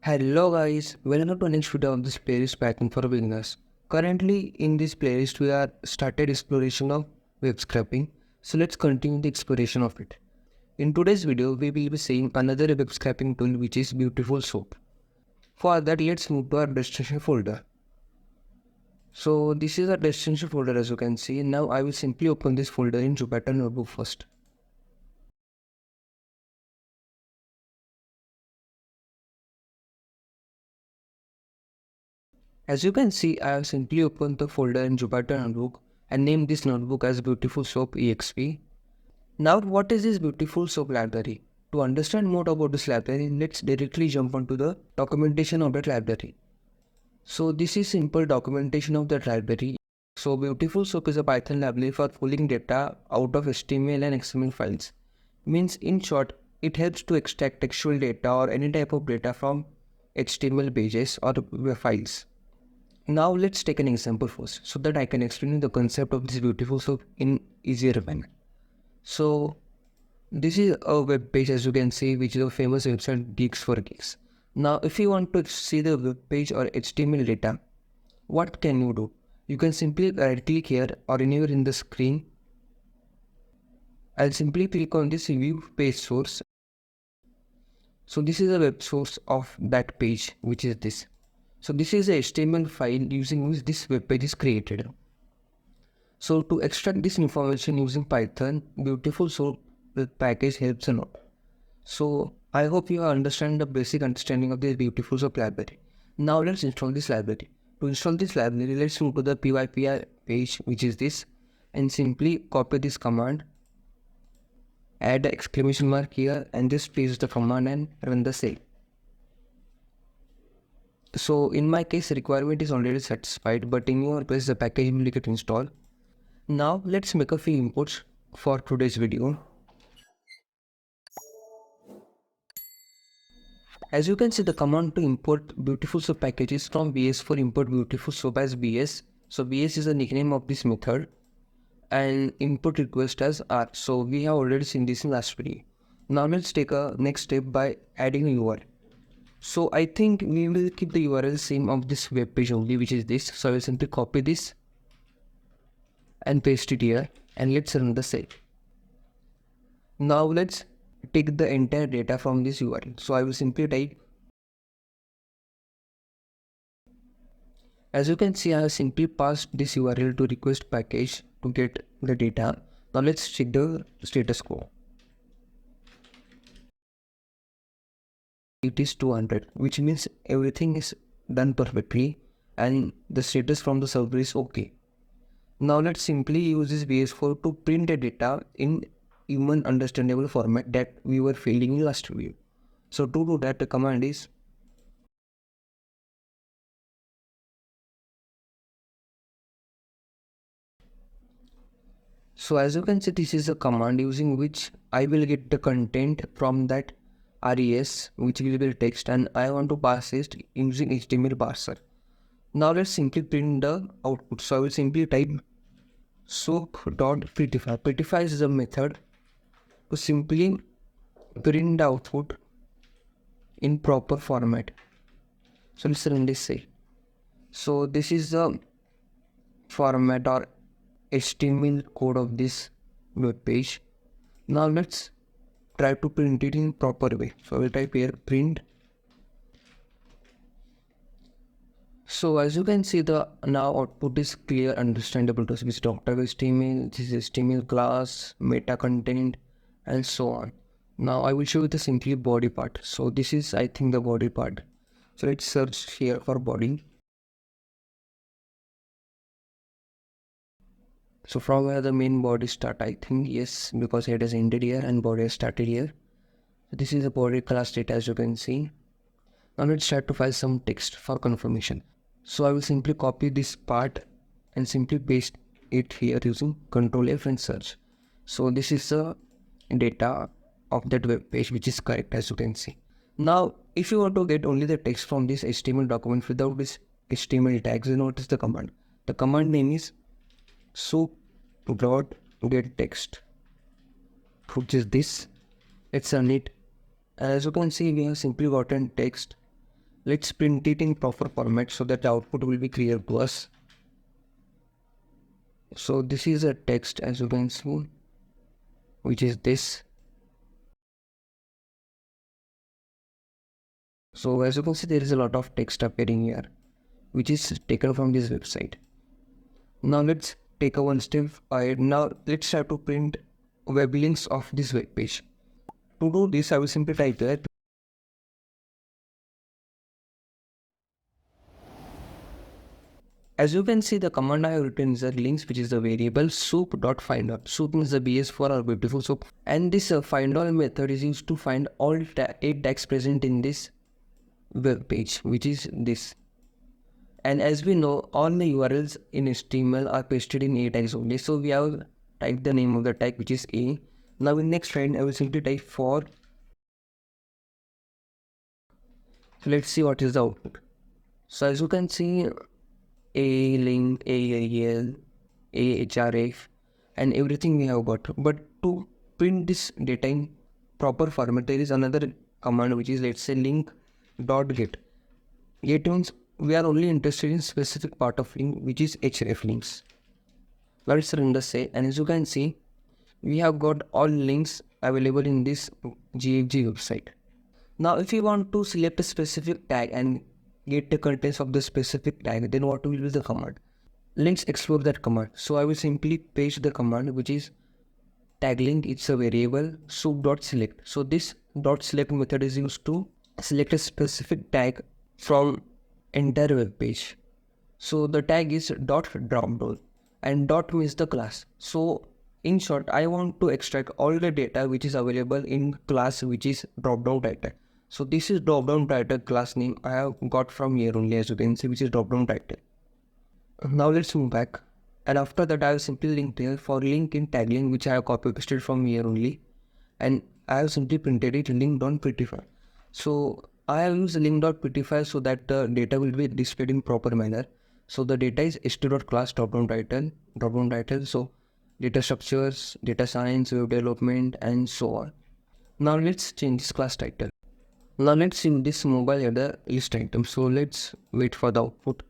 Hello guys, welcome to next video of this playlist Python for beginners. Currently in this playlist we are started exploration of web scraping. So let's continue the exploration of it. In today's video we will be seeing another web scraping tool which is Beautiful Soap. For that let's move to our destination folder. So this is our destination folder as you can see. Now I will simply open this folder in Jupyter Notebook first. As you can see, I have simply opened the folder in Jupyter Notebook and named this notebook as Beautiful Soap EXP. Now, what is this Beautiful Soap library? To understand more about this library, let's directly jump onto the documentation of that library. So this is simple documentation of that library. So Beautiful Soap is a Python library for pulling data out of HTML and XML files. Means in short, it helps to extract textual data or any type of data from HTML pages or web files. Now let's take an example first so that I can explain the concept of this Beautiful Soap in easier manner. So this is a web page as you can see which is a famous website GeeksforGeeks. Now if you want to see the web page or HTML data, what can you do? You can simply right click here or anywhere in the screen. I'll simply click on this view page source. So this is a web source of that page which is this. So this is a HTML file using which this web page is created. So to extract this information using Python, Beautiful Soap package helps a lot. So I hope you understand the basic understanding of this Beautiful Soap library. Now let's install this library. To install this library, let's move to the PyPI page which is this and simply copy this command. Add the exclamation mark here and just paste the command and run the same. So in my case, requirement is already satisfied, but in your case, the package will get installed. Now let's make a few inputs for today's video. As you can see, the command to import Beautiful Soap package is from BS for import Beautiful Soap as BS. So BS is the nickname of this method and input request as R. So we have already seen this in last video. Now let's take a next step by adding a URL. So I think we will keep the URL same of this web page only, which is this. So I will simply copy this and paste it here and let's run the same. Now let's take the entire data from this URL. So I will simply type. As you can see, I have simply passed this URL to request package to get the data. Now let's check the status quo. It is 200, which means everything is done perfectly and the status from the server is okay. Now let's simply use this BS4 to print the data in human understandable format that we were filling in last video. So to do that, the command is so as you can see, this is a command using which I will get the content from that res which will be text and I want to parse it using HTML parser. Now let's simply print the output. So I will simply type soap.prettify. Prettify is a method to simply print the output in proper format. So let's run this say. So this is the format or HTML code of this web page. Now let's try to print it in proper way. So I will type here print. So as you can see, the now output is clear, understandable to us. This doctor HTML, this is HTML class, meta content, and so on. Now I will show you the simply body part. So this is I think the body part. So let's search here for body. So from where the main body start, I think yes, because head has ended here and body has started here. So this is the body class data as you can see. Now let's try to file some text for confirmation. So I will simply copy this part and simply paste it here using Ctrl F and search. So this is the data of that web page which is correct as you can see. Now if you want to get only the text from this HTML document without this HTML tags, then what is the command? The command name is soap.getText, which is this. Let's run it. As you can see, we have simply gotten text Let's print it in proper format so that the output will be clear to us. So this is a text, as you can see, which is this. So as you can see, there is a lot of text appearing here, which is taken from this website. Now let's take a one step ahead. Now let's try to print web links of this web page. To do this, I will simply type there. As you can see, the command I have written is a links, which is the variable soup.findAll. Soup means the base for our beautiful soup. And this findAll method is used to find all 8 tags present in this web page, which is this. And as we know, all the URLs in HTML are pasted in A tags only. So we have typed the name of the tag, which is A. Now in next line, I will simply type for. So let's see what is the output. So as you can see, A link, AAL, AHRF, and everything we have got. But to print this data in proper format, there is another command, which is, let's say, link.get. Get means we are only interested in specific part of link, which is href links. Let's run the say, and as you can see, we have got all links available in this GeeksforGeeks website. Now if you want to select a specific tag and get the contents of the specific tag, then what will be the command? Let's explore that command. So I will simply paste the command, which is tag link. It's a variable soup.select. So this .select method is used to select a specific tag from entire web page. So the tag is .dropdown, and dot means the class. So in short, I want to extract all the data which is available in class, which is dropdown title. So this is dropdown title class name I have got from here only, as you can see, which is dropdown title. Now let's move back, and after that I will simply link there for link in tag link, which I have copy pasted from here only, and I have simply printed it link.prettify. So I have used link.prettify so that the data will be displayed in proper manner. So the data is ht.class dropdown title. So data structures, data science, web development, and so on. Now let's change this class title. Now let's see this mobile header list item. So let's wait for the output.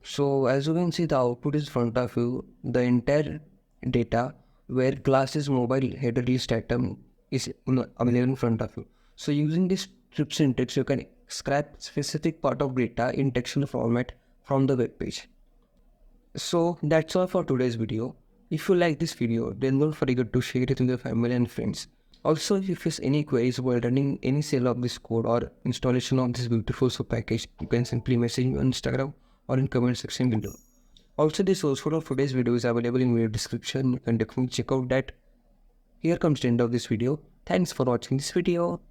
So as you can see, the output is front of you. The entire data where class is mobile header list item is available in front of you. So using this strip syntax, you can scrap specific part of data in textual format from the web page. So that's all for today's video. If you like this video, then don't forget to share it with your family and friends. Also, if you face any queries while running any sale of this code or installation of this beautiful soap package, you can simply message me on Instagram or in comment section below. Also, the source code of today's video is available in video description. You can definitely check out that. Here comes the end of this video. Thanks for watching this video.